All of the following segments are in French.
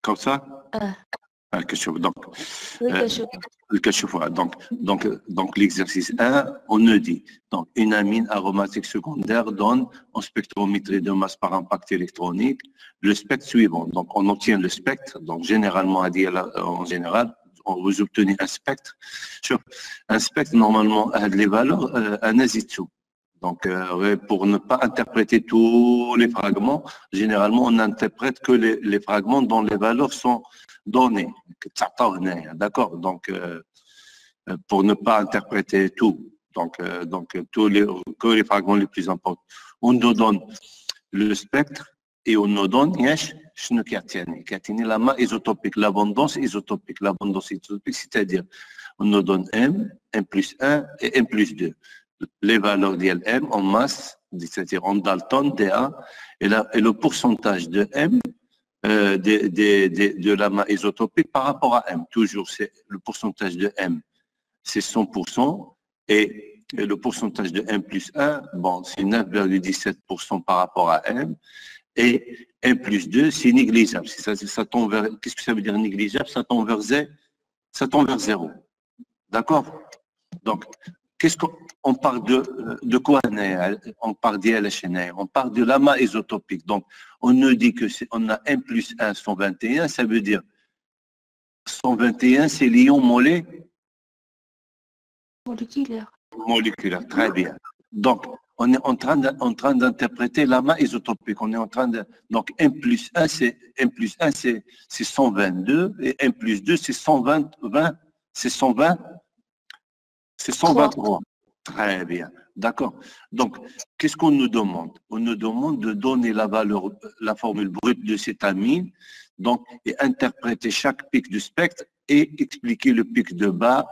comme ça. Donc, l'exercice 1, on nous dit, donc, une amine aromatique secondaire donne en spectrométrie de masse par impact électronique le spectre suivant. Donc, on obtient le spectre, donc, généralement, en général, vous obtenez un spectre. Sur un spectre, normalement, a les valeurs, un azitsu. Donc, pour ne pas interpréter tous les fragments, généralement, on n'interprète que les fragments dont les valeurs sont données. D'accord? Donc, pour ne pas interpréter tout. Donc que les fragments les plus importants. On nous donne le spectre et on nous donne, la isotopique, l'abondance isotopique. L'abondance isotopique, c'est-à-dire, on nous donne M, M plus 1 et M plus 2. Les valeurs d'ILM en masse, c'est-à-dire en Dalton, DA, et le pourcentage de M de l'amas isotopique par rapport à M. Toujours, c'est le pourcentage de M, c'est 100%, et le pourcentage de M plus 1, bon, c'est 9,17% par rapport à M, et M plus 2, c'est négligeable. Ça tombe vers, qu'est-ce que ça veut dire négligeable? Ça tombe vers 0. D'accord? Donc, qu'est-ce qu'on parle de quoi? On parle d'ILHN, on parle de l'amas isotopique. Donc, on nous dit que on a M plus 1, 121, ça veut dire 121, c'est l'ion moléculaire. Très bien. Donc, on est en train d'interpréter l'amas isotopique. On est en train de. Donc, M plus 1, c'est 122, et M plus 2, c'est 123. Très bien. D'accord. Donc, qu'est-ce qu'on nous demande? On nous demande de donner la formule brute de cette amine, donc, et interpréter chaque pic du spectre et expliquer le pic de base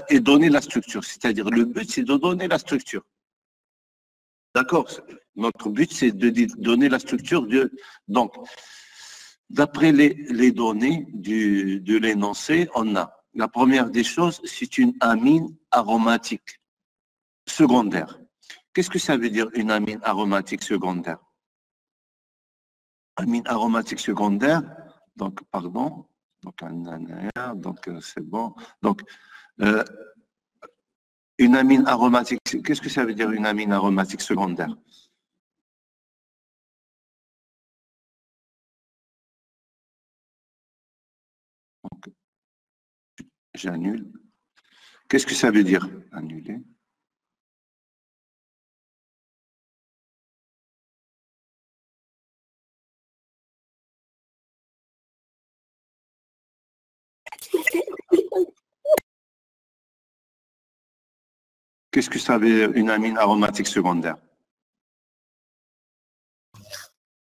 et donner la structure. C'est-à-dire, le but, c'est de donner la structure. D'accord? Notre but, c'est de donner la structure donc, d'après les données de l'énoncé, on a la première des choses, c'est une amine aromatique secondaire. Qu'est-ce que ça veut dire une amine aromatique secondaire? Amine aromatique secondaire, donc, pardon, donc c'est bon. Donc, une amine aromatique, qu'est-ce que ça veut dire une amine aromatique secondaire? J'annule. Qu'est-ce que ça veut dire annuler? Qu'est-ce que ça veut dire une amine aromatique secondaire?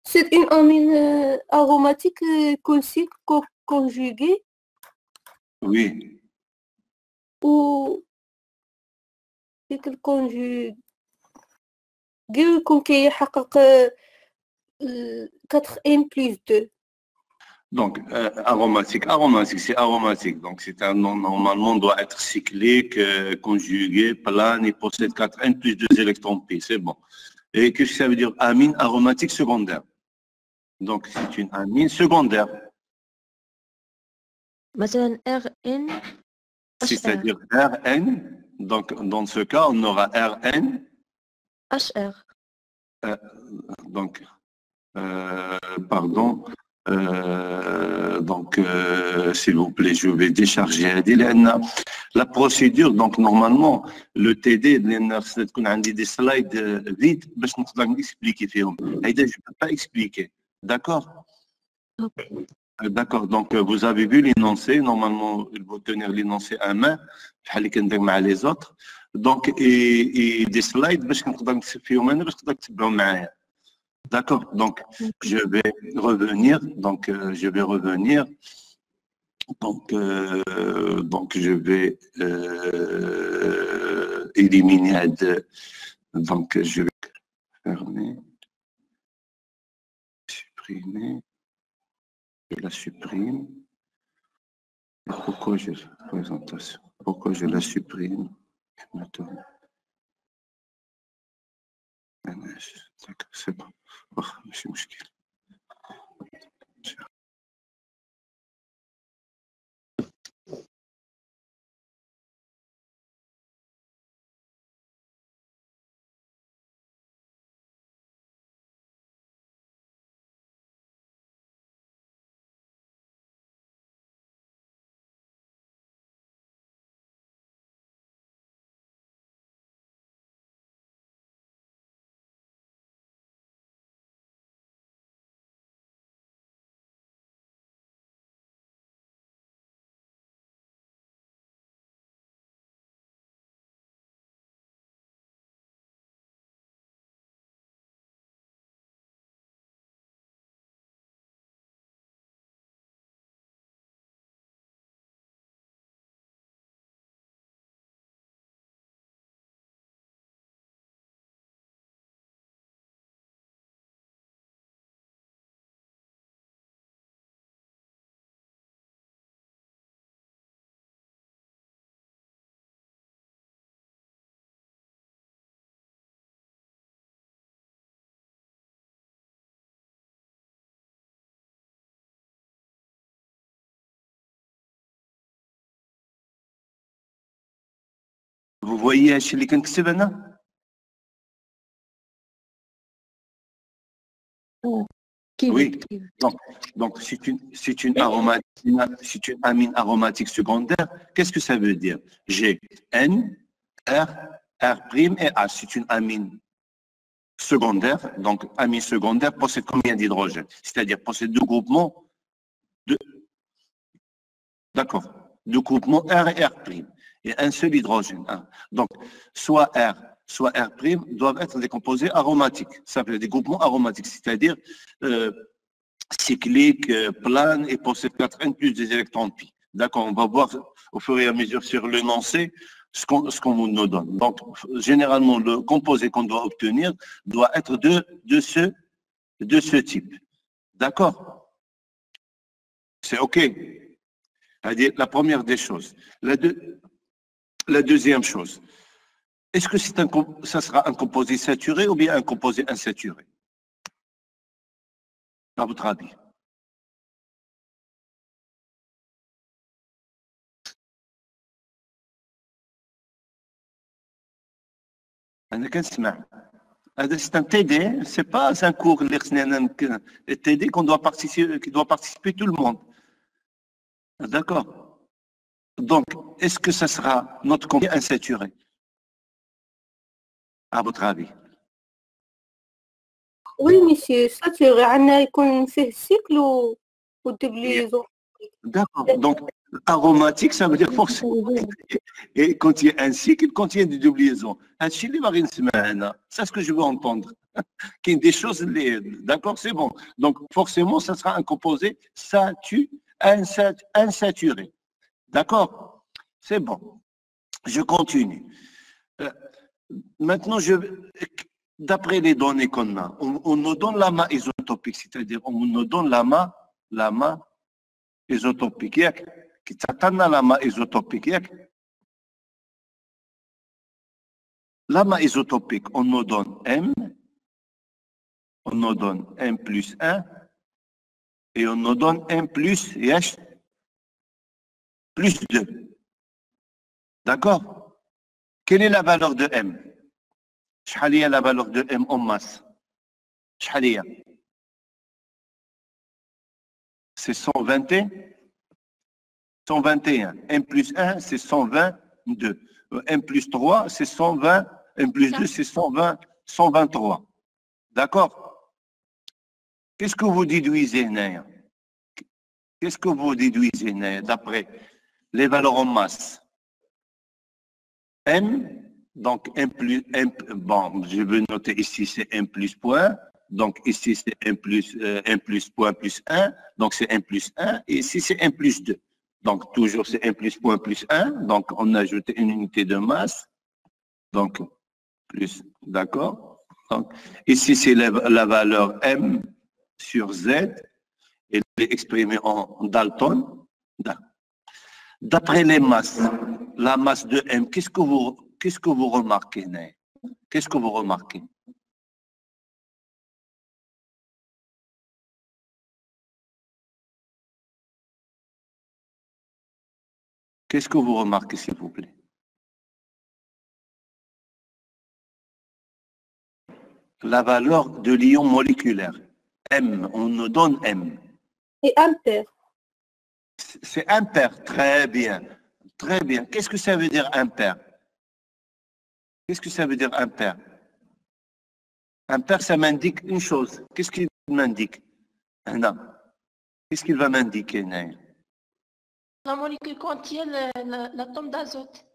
C'est une amine aromatique conjuguée. Oui. Ou c'est conjuguée qui يحقق 4M plus 2. Donc, aromatique, c'est aromatique. Donc, normalement, doit être cyclique, conjugué, plane, et possède 4N plus 2 électrons pi. C'est bon. Et qu'est-ce que ça veut dire? Amine aromatique secondaire. Donc, c'est une amine secondaire. مثلا RN. C'est-à-dire RN. Donc, dans ce cas, on aura RN. HR. Donc, pardon. Donc, s'il vous plaît, je vais décharger la procédure. Donc, normalement, le TD, on a des slides vides, mais je ne peux pas expliquer. Je ne peux pas expliquer. D'accord? D'accord. Donc, vous avez vu l'énoncé. Normalement, il faut tenir l'énoncé à main, les autres. Donc, et des slides, je ne peux pas expliquer. D'accord, donc je vais revenir, donc je vais éliminer, donc je vais fermer, supprimer, je la supprime. Pourquoi je présentation? Pourquoi je la supprime? D'accord, c'est bon. ماشي مشكل. Vous voyez هادشي اللي كنكتب هنا؟ Oui. Donc c'est une amine aromatique secondaire. Qu'est-ce que ça veut dire? J'ai N, R, R' et H. C'est une amine secondaire. Donc amine secondaire possède combien d'hydrogènes? C'est-à-dire possède deux groupements de... D'accord. Deux groupements R et R'. Et un seul hydrogène. Donc soit R, soit R' doivent être des composés aromatiques. Ça veut dire des groupements aromatiques, c'est-à-dire cycliques, planes et possèdent 4N plus des électrons pi. D'accord, on va voir au fur et à mesure sur l'énoncé ce qu'on nous donne. Donc, généralement, le composé qu'on doit obtenir doit être de ce type. D'accord? C'est OK. C'est-à-dire la première des choses. La deuxième chose. Est-ce que ça sera un composé saturé ou bien un composé insaturé? À votre avis? C'est un TD, c'est pas un cours TD qu'on doit participer, qui doit participer tout le monde. D'accord? Donc, est-ce que ça sera notre composé insaturé? À votre avis? Oui, monsieur, saturé. عندنا يكون فيه cycle ou doublison. D'accord. Donc, aromatique, ça veut dire forcément. Et quand il y a un cycle, il contient des doubliaisons. C'est ce que je veux entendre. Qu'il y ait des choses, d'accord, c'est bon. Donc, forcément, ça sera un composé insaturé. D'accord? C'est bon. Je continue. Maintenant, d'après les données qu'on a, on nous donne l'amas isotopique, c'est-à-dire on nous donne l'amas isotopique. Qui t'attend l'amas isotopique. L'amas isotopique, on nous donne M, on nous donne M plus 1, et on nous donne M plus 2. D'accord? Quelle est la valeur de M? شحال هي la valeur de M en masse? شحال هي? C'est 121. M plus 1, c'est 122. M plus 3, c'est 120. M plus 2, c'est 123. D'accord? Qu'est-ce que vous déduisez, Naya? Qu'est-ce que vous déduisez, Naya, d'après les valeurs en masse? M, donc M plus, bon, je vais noter ici, c'est M plus point. Donc ici, c'est M plus point plus 1. Donc c'est M plus 1. Et ici, c'est M plus 2. Donc toujours, c'est M plus point plus 1. Donc on a ajouté une unité de masse. Donc plus, d'accord. Donc ici, c'est la valeur M sur Z. Elle est exprimée en Dalton. D'après les masses, la masse de M, qu'est-ce que vous remarquez, Ney? Qu'est-ce que vous remarquez? Qu'est-ce que vous remarquez, s'il vous plaît? La valeur de l'ion moléculaire. M, on nous donne M. Et ampère. C'est impair, très bien. Très bien. Qu'est-ce que ça veut dire impair? Qu'est-ce que ça veut dire impair? Impair, ça m'indique une chose. Qu'est-ce qu'il m'indique? Non. Qu'est-ce qu'il va m'indiquer, Naïl? La molécule contient l'atome d'azote.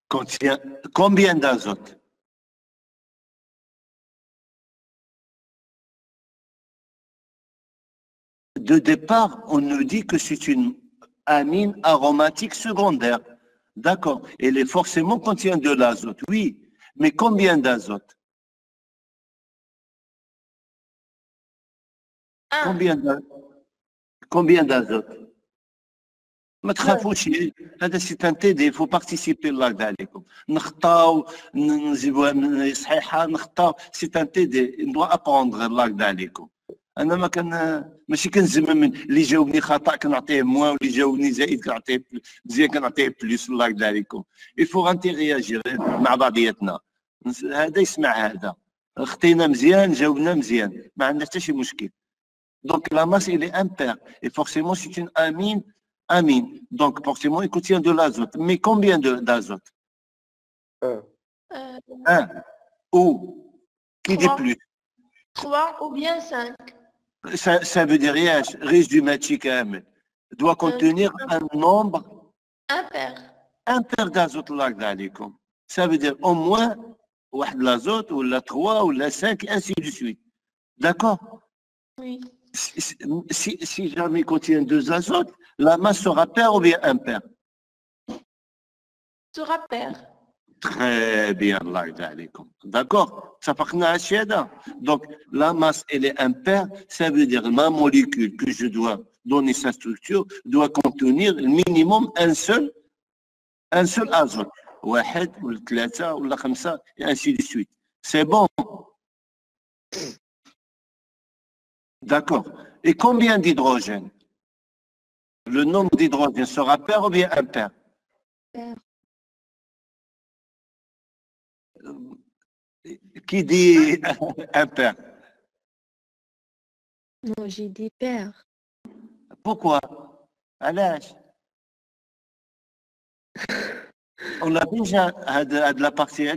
Contient combien d'azote? De départ, on nous dit que c'est une amine aromatique secondaire. D'accord. Elle est forcément contient de l'azote, oui. Mais combien d'azote? Combien d'azote? ما تخافوش هذا سي ان تي دي فو بارتيسيبي الله يرضى عليكم نخطاو نجيبوها صحيحه نخطاو سي ان تي دي ندوا ابوندغ الله يرضى عليكم انا ما كان ماشي كنزم من اللي جاوبني خطا كنعطيه موان واللي جاوبني زائد كنعطيه مزيان كنعطيه بلوس. الله يرضي عليكم. يفو غانتي رياجير مع بعضياتنا. هذا يسمع هذا، خطينا مزيان جاوبنا مزيان، ما عندنا حتى شي مشكل. دونك لا ماس il est impair et forcément c'est une amine. Donc forcément il contient de l'azote. Mais combien d'azote? Un. Ou qui dit plus? 3 ou bien 5. Ça veut dire rien. Résumé كامل doit contenir un nombre impair d'azote. الله يرضي عليكم. Ça veut dire au moins واحد l'azote ou la 3 ou la 5 ainsi de suite. D'accord? Oui. Si jamais il contient 2 azotes, la masse sera paire ou bien impaire? Sera paire. Très bien, Allah يرضي عليكم. D'accord? اتفقنا على الشيء هذا. Donc la masse elle est impaire, ça veut dire ma molécule que je dois donner sa structure doit contenir minimum un seul azote. واحد ولا 3 ولا 5 et ainsi de suite. C'est bon? D'accord. Et combien d'hydrogène? Le nombre d'hydrogène sera pair ou bien impair? Pair. Qui dit impair? Non, j'ai dit pair. Pourquoi? علاش؟ On a déjà, de la partie,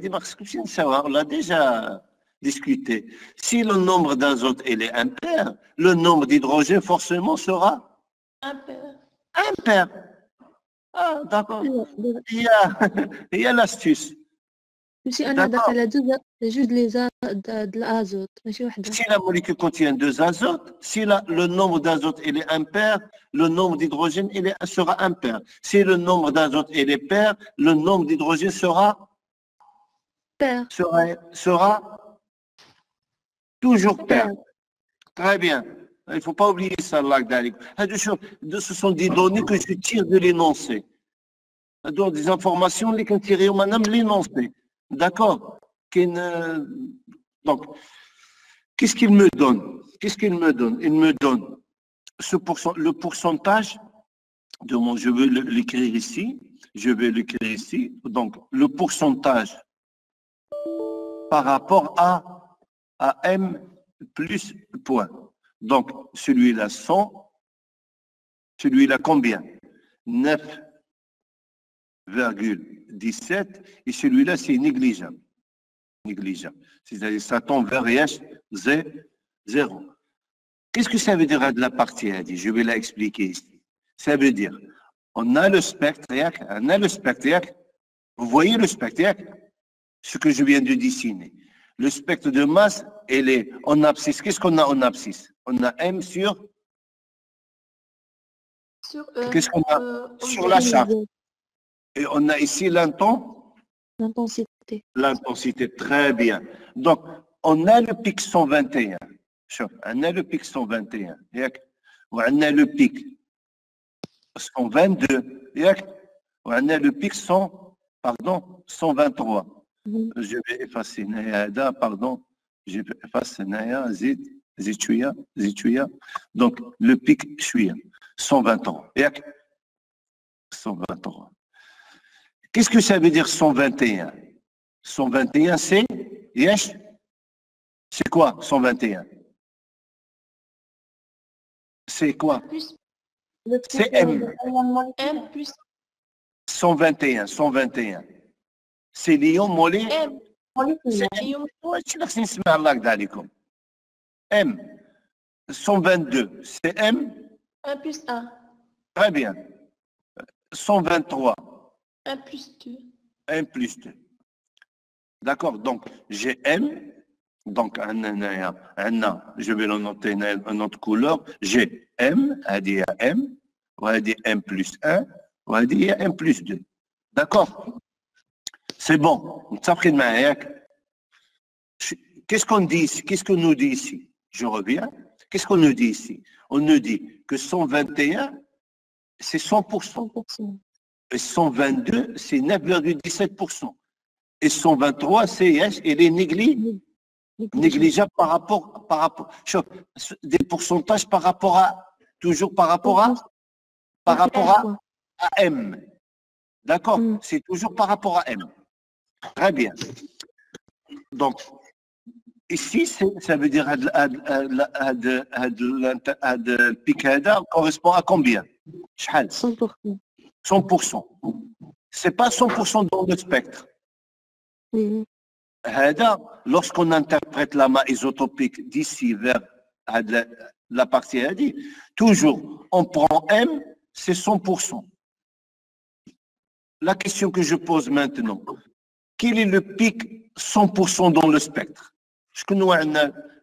on l'a déjà discuté. Si le nombre d'azote est impair, le nombre d'hydrogène forcément sera impair. Ah, d'accord. Il y a l'astuce. ماشي أنا داخلة جوج لي د الأزوت ماشي وحدة. Si la molécule contient 2 azotes, si le nombre d'azote est impair, le nombre d'hydrogène sera impair. Si le nombre d'azote est pair, le nombre d'hydrogène sera pair. Sera toujours pair. Très bien. Il ne faut pas oublier ça, ce sont des données que je tire de l'énoncé. Donc, des informations qui sont tirées au madame l'énoncé. D'accord? Donc, qu'est-ce qu'il me donne? Il me donne le pourcentage de mon, je vais l'écrire ici. Donc, le pourcentage par rapport à M plus point. Donc, celui-là 100, celui-là combien? 9,17 et celui-là c'est négligeable. C'est-à-dire ça tombe vers 0. Qu'est-ce que ça veut dire de la partie? Je vais l'expliquer ici. Ça veut dire, on a le spectre, vous voyez le spectre, ce que je viens de dessiner. Le spectre de masse, elle est en abscisse. Qu'est-ce qu'on a en abscisse? On a M sur qu'est-ce qu'on a sur la charte. Et on a ici l'intensité. L'intensité, très bien. Donc, on a le pic 121. On a le pic 121. On a le pic 122. On a le pic 123. Je vais effacer Naya, pardon. Je vais effacer Naya, Zituya. Donc, le pic Chouya, 123. 123. Qu'est-ce que ça veut dire 121? 121, c'est Yesh? C'est quoi 121? C'est quoi? C'est M. M plus 121. C'est l'ion moléculaire. M. 122, c'est M. 1 plus 1. Très bien. 123. 1 plus 2. 1 plus 2. D'accord, donc j'ai M. Donc, je vais le noter une autre couleur. J'ai M, il y a M, il y a M plus 1, il y a M plus 2. D'accord? C'est bon. Qu'est-ce qu'on dit ici? Qu'est-ce qu'on nous dit ici? Je reviens. Qu'est-ce qu'on nous dit ici? On nous dit que 121, c'est 100%. Et 122, c'est 9,17%. Et 123, c'est il est négligeable. Négligeable par rapport, chauffe, des pourcentages par rapport à, toujours par rapport à M. D'accord? C'est toujours par rapport à M. Très bien. Donc, ici, ça veut dire le pic correspond à combien? 100%. 100%. Ce n'est pas 100% dans le spectre. Lorsqu'on interprète l'amas isotopique d'ici vers la partie ADI, toujours on prend M, c'est 100%. La question que je pose maintenant, quel est le pic 100% dans le spectre? شكون هو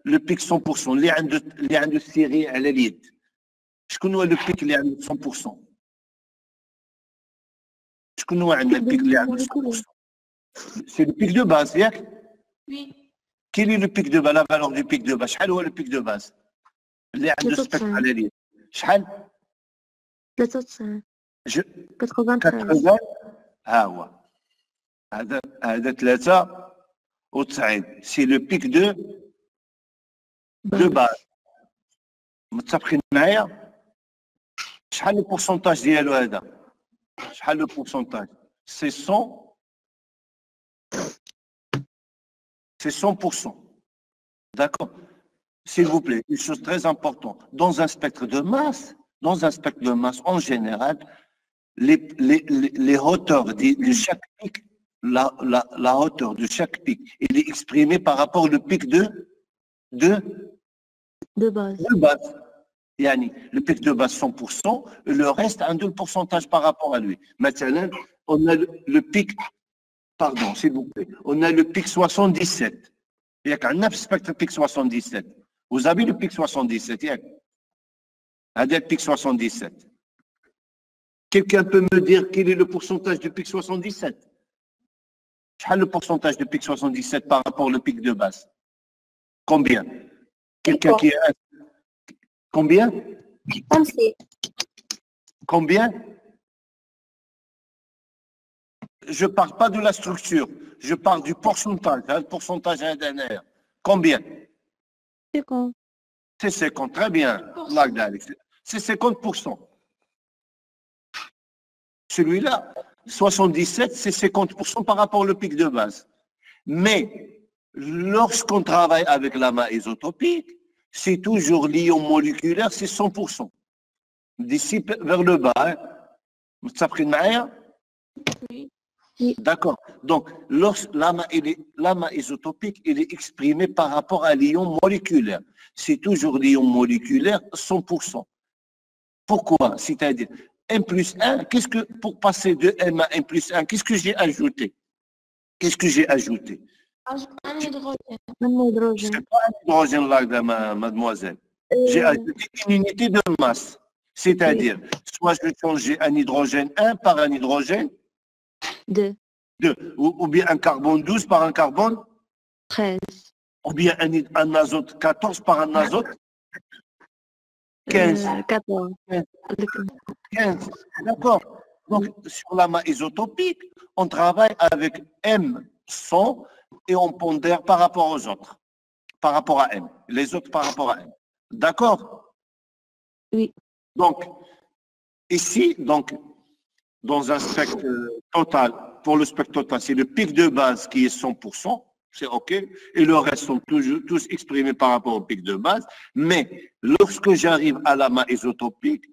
le pic 100% اللي عنده السيري على اليد؟ شكون هو le pic اللي عنده 100%؟ شكون هو عندنا البيك اللي عنده 100%؟ C'est le pic de base, ياك؟ Oui. Quel est le pic de base, la valeur du pic de base? شحال هو le pic de base؟ اللي عنده سبيكتر على اليد؟ شحال؟ 93. 80. ها هو. هذا 93. C'est le pic de base. متفقين معايا؟ شحال le pourcentage ديالو هذا؟ شحال le pourcentage? C'est 100. C'est 100%. D'accord? S'il vous plaît, une chose très importante. Dans un spectre de masse, en général, les hauteurs de chaque pic, la hauteur de chaque pic, il est exprimé par rapport au pic de base. Yani, le pic de base 100%, le reste a un pourcentage par rapport à lui. Maintenant, on a le pic, pardon, s'il vous plaît, on a le pic 77. Il y a qu'un spectre pic 77. Vous avez le pic 77, il y a le pic 77. Quelqu'un peut me dire quel est le pourcentage du pic 77? Quel est le pourcentage du pic 77 par rapport au pic de base? Combien? Quelqu'un qui a... Combien? Combien? Je ne parle pas de la structure, je parle du pourcentage, le pourcentage d'un. Combien? 50. C'est 50, très bien. C'est 50%. Celui-là, 77, c'est 50% par rapport au pic de base. Mais lorsqu'on travaille avec l'amas isotopique, c'est toujours l'ion moléculaire, c'est 100%. D'ici vers le bas, vous savez معايا? Oui. D'accord. Donc, l'amas isotopique, il est exprimé par rapport à l'ion moléculaire. C'est toujours l'ion moléculaire 100%. Pourquoi? C'est-à-dire, M plus 1, pour passer de M à M plus 1, qu'est-ce que j'ai ajouté? Un hydrogène. C'est pas un hydrogène là, mademoiselle. J'ai ajouté une unité de masse. C'est-à-dire, soit je vais changer un hydrogène 1 par un hydrogène 2. Ou bien un carbone 12 par un carbone 13. Ou bien un azote 14 par un azote 15. 14. 15. D'accord. Donc, sur l'amas isotopique, on travaille avec M100 et on pondère par rapport aux autres, par rapport à M. Les autres par rapport à M. D'accord? Oui. Donc, ici, dans un spectre total, pour le spectre total, c'est le pic de base qui est 100%, c'est OK, et le reste sont tous exprimés par rapport au pic de base, mais lorsque j'arrive à l'amas isotopique,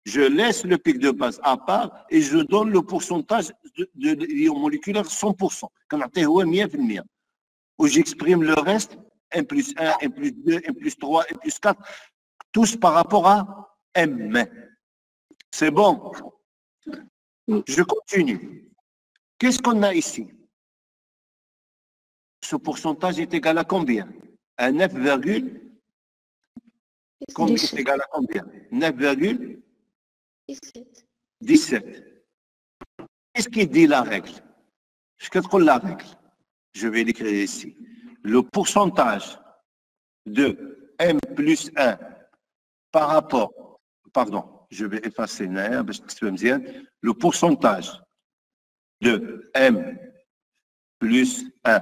je laisse le pic de base à part et je donne le pourcentage de l'ion moléculaire 100%, où j'exprime le reste, M plus 1, M plus 2, M plus 3, M plus 4, tous par rapport à M. C'est bon? Je continue. Qu'est-ce qu'on a ici? Ce pourcentage est égal à combien? À 9, combien est égal à combien? 9,17. Qu'est-ce qui dit la règle? Je contrôle la règle. Je vais l'écrire ici. Le pourcentage de M plus 1 par rapport, pardon, je vais effacer le pourcentage de M plus 1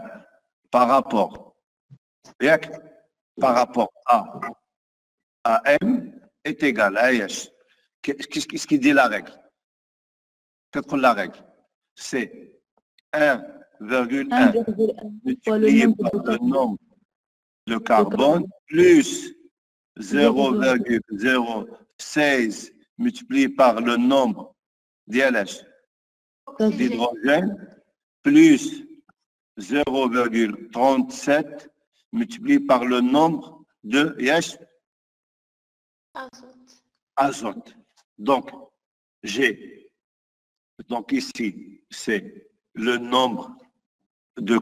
par rapport Par rapport à M est égal à H. Qu'est-ce qui dit la règle? Qu'est-ce que la règle? C'est 1,1 multiplié par le nombre de carbone plus 0,016 multiplié par le nombre d'hydrogène plus 0,37 multiplié par le nombre de azote. Donc, donc ici, c'est le nombre de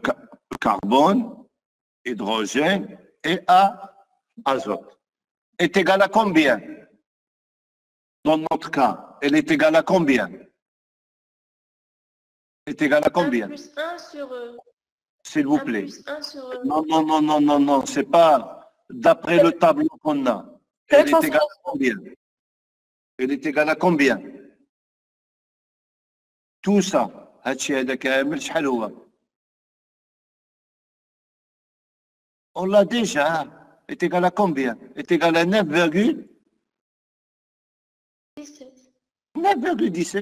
carbone, hydrogène et azote. Est égal à combien? Dans notre cas, elle est égale à combien? Est égal à combien? 1 plus 1 sur... S'il vous 1 plaît. plus 1 sur... Non, c'est pas d'après le tableau qu'on a. Elle est égale à combien? Elle est égale à combien? Tout ça, هادشي هذا كامل شحال هو؟ On l'a déjà. Est égal à combien? Est égal à 9,17.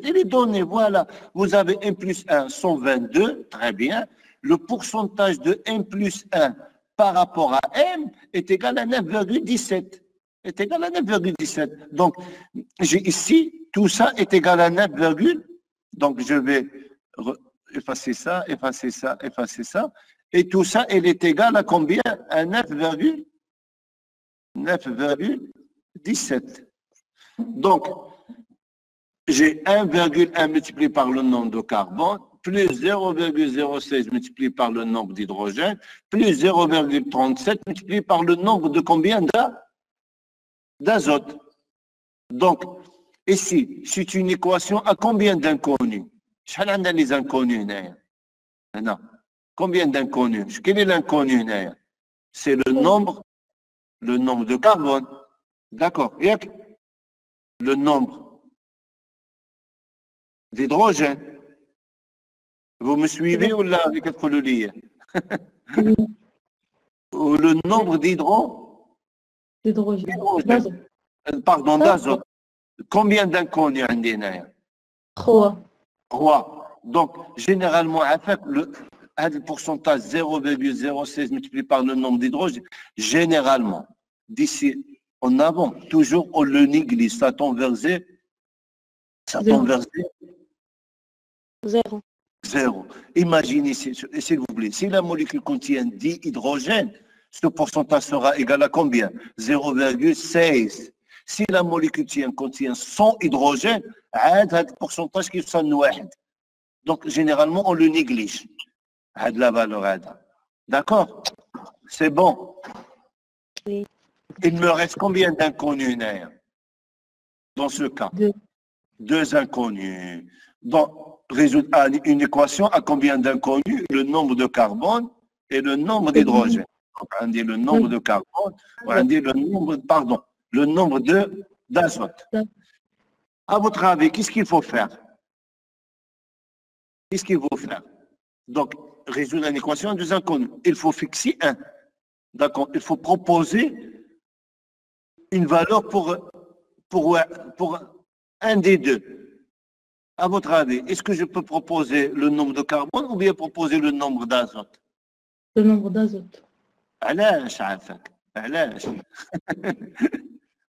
Il est donné, voilà. Vous avez M plus 1, 122, très bien. Le pourcentage de M plus 1 par rapport à M est égal à 9,17. Est égal à 9,17. Donc, j'ai ici, tout ça est égal à 9, donc je vais effacer ça. Et tout ça, elle est égale à combien? À 9,17. Donc, j'ai 1,1 multiplié par le nombre de carbone, plus 0,06 multiplié par le nombre d'hydrogène, plus 0,37 multiplié par le nombre de combien d'azote. Donc, ici, c'est une équation à combien d'inconnus? شحال عندنا les inconnus هنايا؟ هنا. Combien d'inconnus? Quel est l'inconnu هنايا? C'est le nombre de carbone. D'accord. Le nombre d'hydrogène. Vous me suivez ou là avec le lien? Ou le nombre d'hydrogène. Pardon, d'azote. Combien d'inconnus عندي هنايا؟ 3. Donc, généralement, avec le pourcentage 0,06 multiplié par le nombre d'hydrogène, généralement, d'ici en avant, toujours on le néglige, ça tombe vers 0. Zéro. Imaginez, s'il vous plaît, si la molécule contient 10 hydrogènes, ce pourcentage sera égal à combien? 0,16. Si la molécule contient 100 hydrogènes, le pourcentage qui est 1. Donc, généralement, on le néglige. La valeur. D'accord? C'est bon. Oui. Il me reste combien d'inconnus dans ce cas? 2 inconnus. Donc, résoudre une équation à combien d'inconnus? Le nombre de carbone et le nombre d'hydrogène. On dit le nombre de carbone, on dit le nombre d'azote. À votre avis, qu'est-ce qu'il faut faire? Donc, résoudre une équation de 2 inconnus. Il faut fixer 1. D'accord. Il faut proposer une valeur pour un des deux. À votre avis, est-ce que je peux proposer le nombre de carbone ou bien proposer le nombre d'azote? Le nombre d'azote. علاش عافاك؟ علاش؟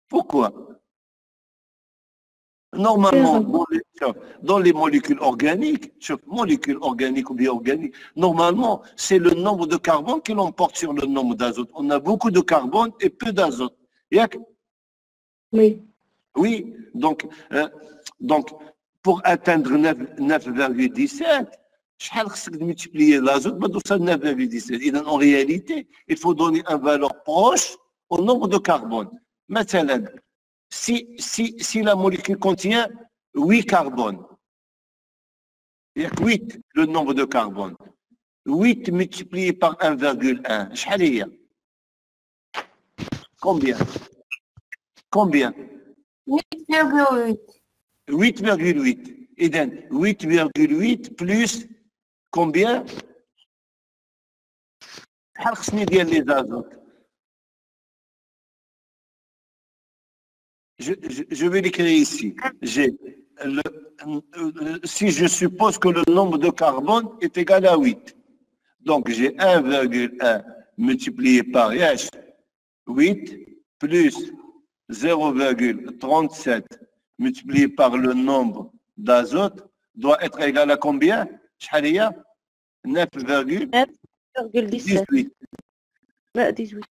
Pourquoi? Normalement, dans les molécules organiques, molécules organiques ou bioorganiques, normalement, c'est le nombre de carbone qui l'emporte sur le nombre d'azote. On a beaucoup de carbone et peu d'azote. Oui. Oui, donc pour atteindre 9,17, شحال خصك multiplier l'azote pour توصل 9,17. En réalité, il faut donner une valeur proche au nombre de carbone. Maintenant, si la molécule contient 8 carbones, il y a 8 le nombre de carbone. 8 multiplié par 1,1, شحال هي? Combien? 8,8. 8,8. Et donc, 8,8 plus combien? شحال خصني ديال لي زازوت je vais l'écrire ici. Si je suppose que le nombre de carbone est égal à 8. Donc, j'ai 1,1 multiplié par 8 plus 0,37 multiplié par le nombre d'azote doit être égal à combien? 9,18. 9,17 لا 18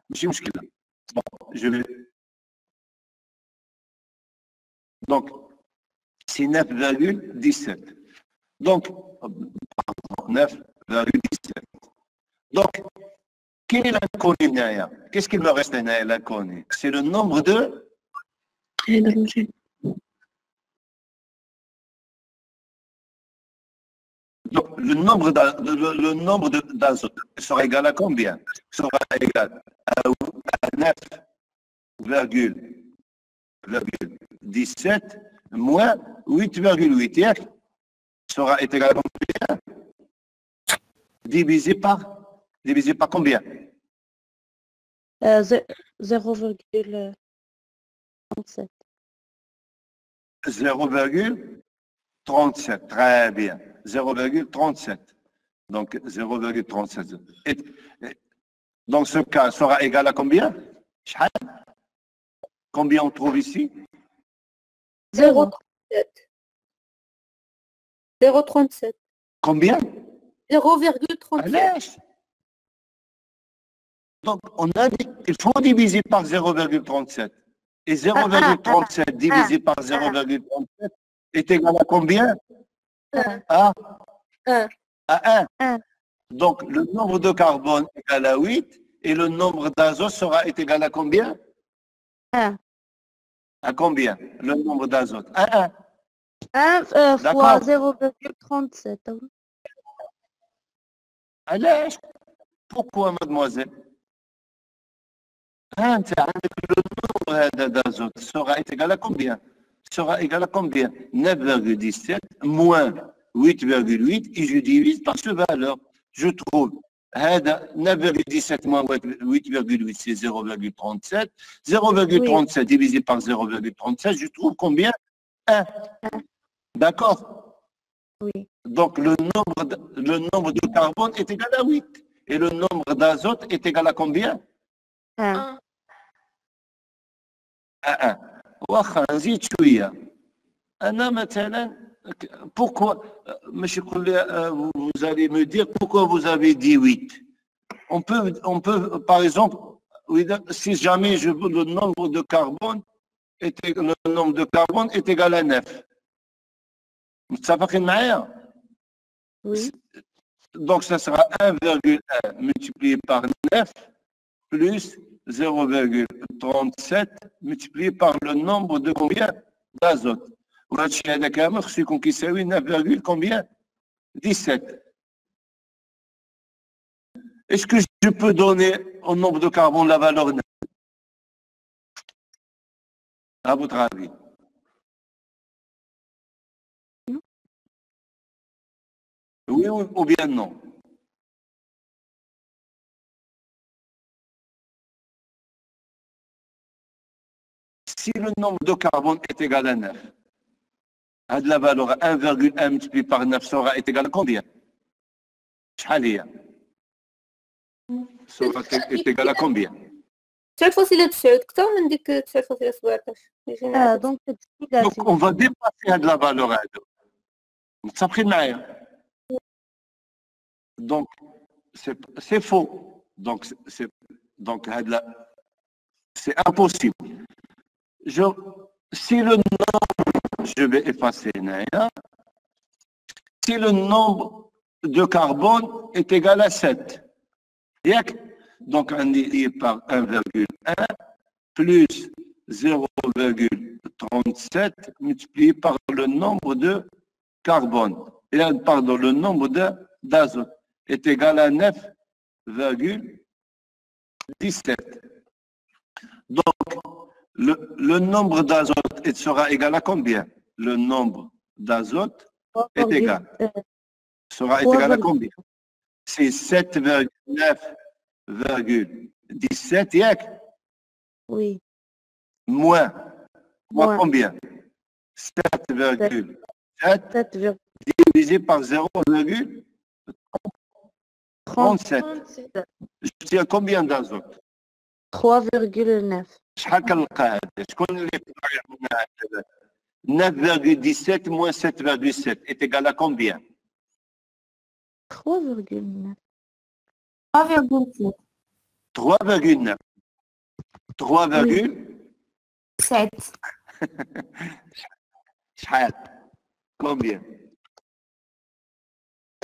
ماشي مشكلة. Bon, je vais. Donc, c'est 9,17. Donc, 9,17. Donc, quel est l'inconnu derrière? Qu'est-ce qu'il me reste derrière l'inconnu? C'est le nombre de. Donc, le nombre d'azote sera égal à combien? Sera égal à 9,17 moins 8,8 sera égal à combien? Divisé par combien? 0,37 0,37, très bien. 0,37. Donc 0,37. Dans ce cas, sera égal à combien? Combien on trouve ici? 0,37. 0,37. Combien? 0,37. Donc, on a dit qu'il faut diviser par 0,37. Et 0,37 divisé par 0,37 est égal à combien? À 1. Donc, le nombre de carbone est égal à 8 et le nombre d'azote sera égal à combien? 1. À combien? Le nombre d'azote? 1. 1 fois 0,37 Allez, pourquoi, mademoiselle? Le nombre d'azote sera égal à combien? Sera égal à combien? 9,17 moins 8,8 et je divise par ce valeur. Je trouve 9,17 moins 8,8 c'est 0,37. 0,37 divisé par 0,37, je trouve combien? 1. D'accord? Oui. Donc le nombre de carbone est égal à 8. Et le nombre d'azote est égal à combien? 1. 1. واخا نزيد شويه انا مثلا pourquoi ماشي يقول لي vous allez me dire pourquoi vous avez dit 8. On peut par exemple si jamais le nombre de carbone est égal à 9. متفقين معايا؟ Oui. Donc ça sera 1,1 multiplié par 9 plus 0,37 multiplié par le nombre de combien d'azote. وهادشي هذا كامل خصو يكون كيساوي 9, combien 17. Est-ce que je peux donner au nombre de carbone la valeur 9 à votre avis? Oui ou bien non? Si le nombre de carbone est égal à 9, la valeur 1,1 multiplié par 9 sera égal à combien? شحال هي؟ sera égal à combien? 9.9 أكثر من ديك 9.17. donc Donc on va dépasser هاد la valeur هذا. متفقين معايا؟ Donc c'est faux. Donc c'est impossible. Si le nombre, je vais effacer Naya, si le nombre de carbone est égal à 7, donc on dit par 1,1 plus 0,37 multiplié par le nombre de carbone, et pardon, le nombre d'azote est égal à 9,17. Donc, le nombre d'azote sera égal à combien? Le nombre d'azote est égal. Sera égal à combien? C'est 7,9,17, yak? Oui. Moins Moins. combien? 7,7 7,37. divisé par 0,37. J'obtiens combien d'azote? 3,9. شحال كنلقى هذا؟ شكون اللي يقدر يعطينا هذا؟ 9,17 moins 7,7 est égal à combien? 3,9. 3,7. 3,9. 3,7. شحال؟ Combien?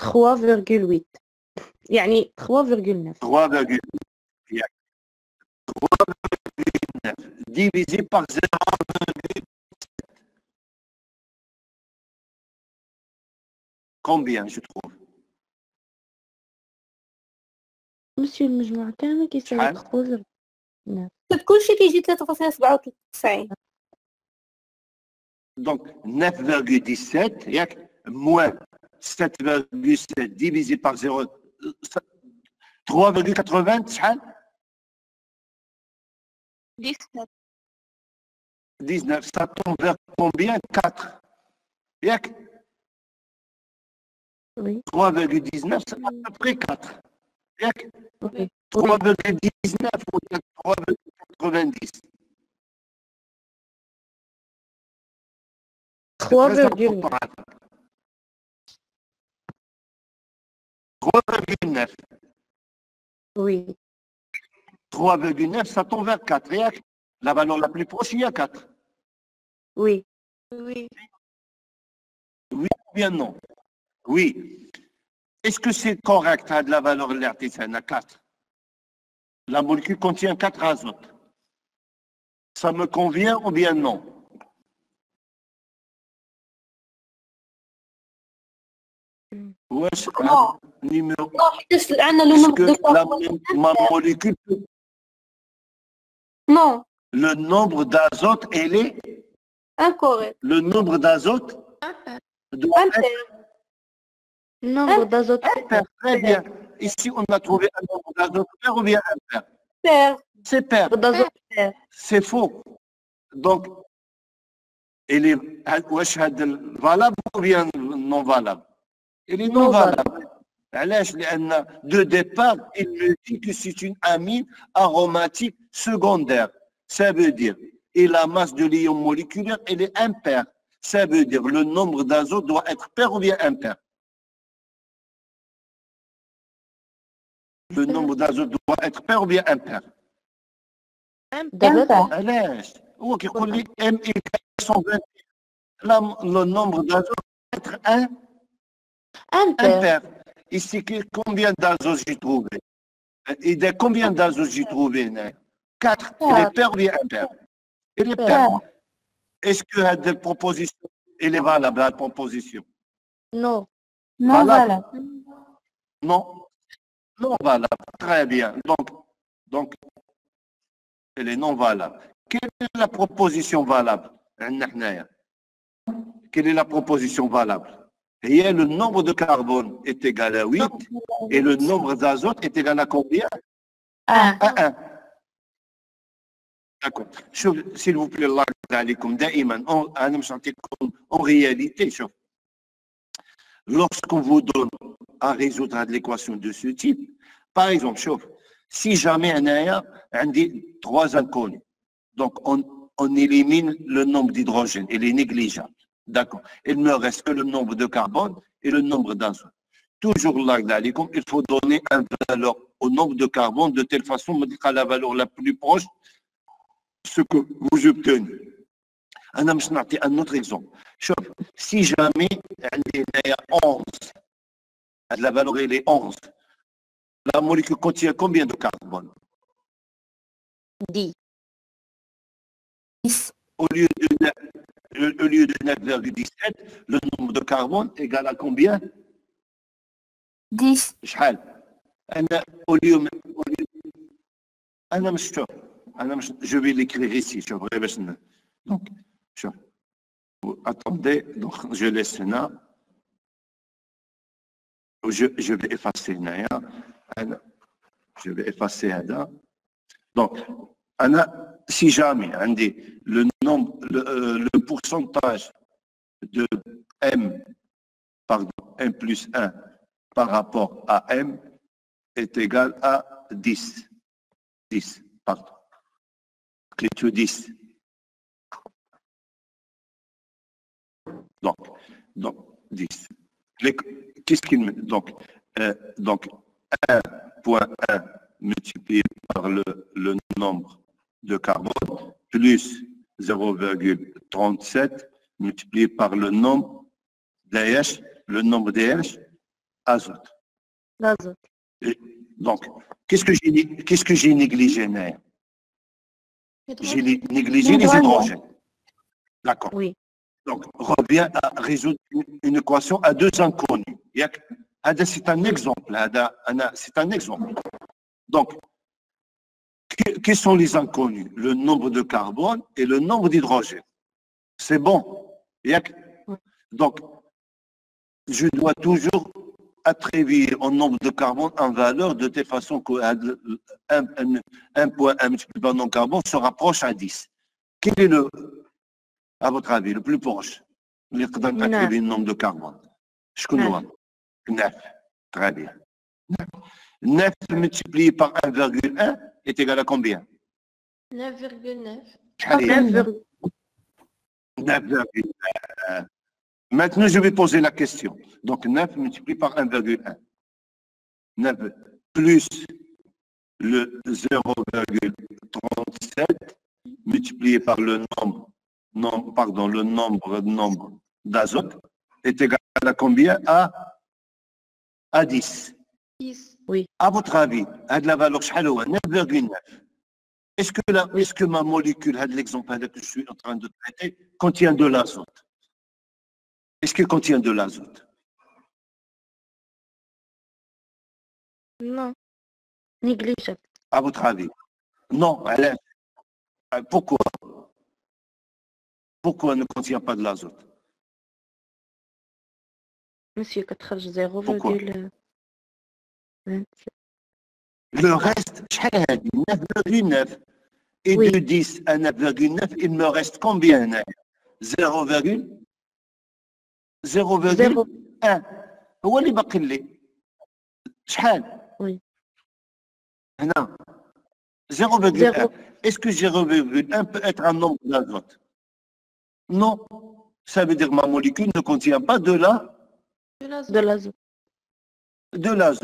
3,8. يعني 3,9. 3,9 divisé par 0,7. Combien je trouve? مسيو المجموع كامل كيساوي شحال؟ 3,9. كلشي كيجي 3.97. Donc 9,17 yak, moins 7,7 divisé par 0, 3,80 شحال؟ 17. 19, ça tombe vers combien? 4. Yak, Oui. 3,19, c'est à peu près 4. Yak, Oui. 3,19 ou 3,90. 3,9. 3,9. Oui. 3,9, ça tombe vers 4. Yak, la valeur la plus proche, il y a 4. Oui. Oui. Oui ou bien non? Oui. Est-ce que c'est correct de la valeur de l'artisan à 4? La molécule contient 4 azotes. Ça me convient ou bien non? Wesh, Non. numéro. Non, حيتاش عندنا لو Est-ce نومبر دو que ma molécule, Non, le nombre d'azote, elle est, incorrect. le nombre d'azote doit être Impair. Nombre d'azote. impair. Très bien. Ici, on a trouvé un nombre d'azote pair ou bien impair? Pair. C'est pair. d'azote pair. C'est faux. Donc, il est wesh valable ou bien non valable? Il est non Non valable. علاش؟ لأن de départ, il me dit que c'est une amine aromatique secondaire. Ça veut dire, et la masse de l'ion moléculaire, elle est impaire. Ça veut dire, le nombre d'azote doit être pair ou bien impair? Le nombre d'azote doit être pair ou bien impair? Impair. علاش؟ هو كيقول لي M égale 120. Là, le nombre d'azote doit être Impair. impair. Ici, combien d'azote j'ai trouvé? Et de combien d'azote j'ai trouvé? 4. Il est pair ou bien impair? Il est pair. Est-ce que cette proposition, elle est valable, la proposition? Non. Non Valable. valable. Non. Non valable. Très bien. Donc, elle est non valable. Quelle est la proposition valable? Quelle est la proposition valable? Et le nombre de carbone est égal à 8 et le nombre d'azote est égal à combien? Ah. À 1. D'accord. S'il vous plaît, Allah عليكم دائما أنا مش نعطيكم en réalité. Lorsqu'on vous donne à résoudre l'équation de ce type, par exemple, si jamais on a 3 inconnus, donc on élimine le nombre d'hydrogène, il est négligeable. D'accord. Il ne me reste que le nombre de carbone et le nombre d'azote. Toujours là, il faut donner un valeur au nombre de carbone de telle façon à la valeur la plus proche ce que vous obtenez. أنا مش نعطي un autre exemple. Si jamais il y a 11, la valeur elle est 11, la molécule contient combien de carbone? 10. Au lieu de 9,17, le nombre de carbone égale à combien? 10. شحال؟ au lieu je vais l'écrire ici. Donc, attendez, donc je laisse là. je vais effacer هنايا. Je vais effacer هذا. Donc, si jamais le pourcentage de M, pardon, M plus 1 par rapport à M est égal à 10. 10, pardon. Amplitude 10. Donc 10. Qu'est-ce qu'il me... Donc 1.1 multiplié par le nombre de carbone plus 0,37 multiplié par le nombre d'AH, azote. L'azote. Donc, qu'est-ce que j'ai négligé? J'ai négligé les hydrogènes. D'accord. Oui. Donc, revient à résoudre une équation à deux inconnus. C'est un exemple. C'est un exemple. Donc, quels sont les inconnus? Le nombre de carbone et le nombre d'hydrogène. C'est bon. Donc, je dois toujours attribuer au nombre de carbone en valeur de telle façon que 1.1 multiplié par le nombre de carbone se rapproche à 10. Quel est à votre avis, le plus proche? اللي يقدر attribuer le nombre de carbone. شكون هو؟ 9. Très bien. 9 multiplié par 1,1 est égal à combien? 9,9. 9,1. Maintenant, je vais poser la question. Donc, 9 multiplié par 1,1. 9 plus le 0,37 multiplié par le nombre d'azote est égal à combien? À 10. 10. Oui. À votre avis, à de la valeur 9,9. Est-ce que ma molécule, l'exemple que je suis en train de traiter, contient de l'azote? Est-ce qu'elle contient de l'azote? Non. Négligeable. À votre avis? Non, Alain. Pourquoi? Pourquoi elle ne contient pas de l'azote? Monsieur 0,27. Le reste, 9,9. Et oui. de 10 à 9,9, il me reste combien? 0,1. هو اللي باقي لي شحال؟ Oui. هنا 0,1. Est-ce que 0,1 peut être un nombre d'azote? Non. Ça veut dire que ma molécule ne contient pas de l'azote.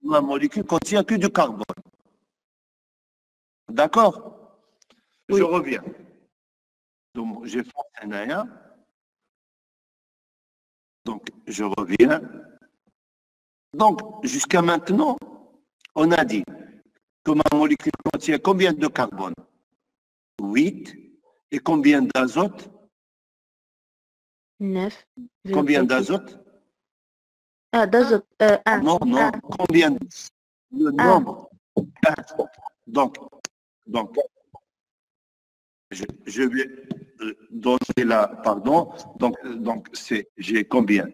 Ma molécule contient que du carbone. D'accord? Oui. Je reviens. Donc, j'ai fait un aya. Donc, je reviens. Donc, jusqu'à maintenant, on a dit que ma molécule contient combien de carbone? 8. Et combien d'azote? 9. Combien d'azote? D'azote. Non. Combien? Le nombre. Donc, je vais donner la, pardon. Donc j'ai combien?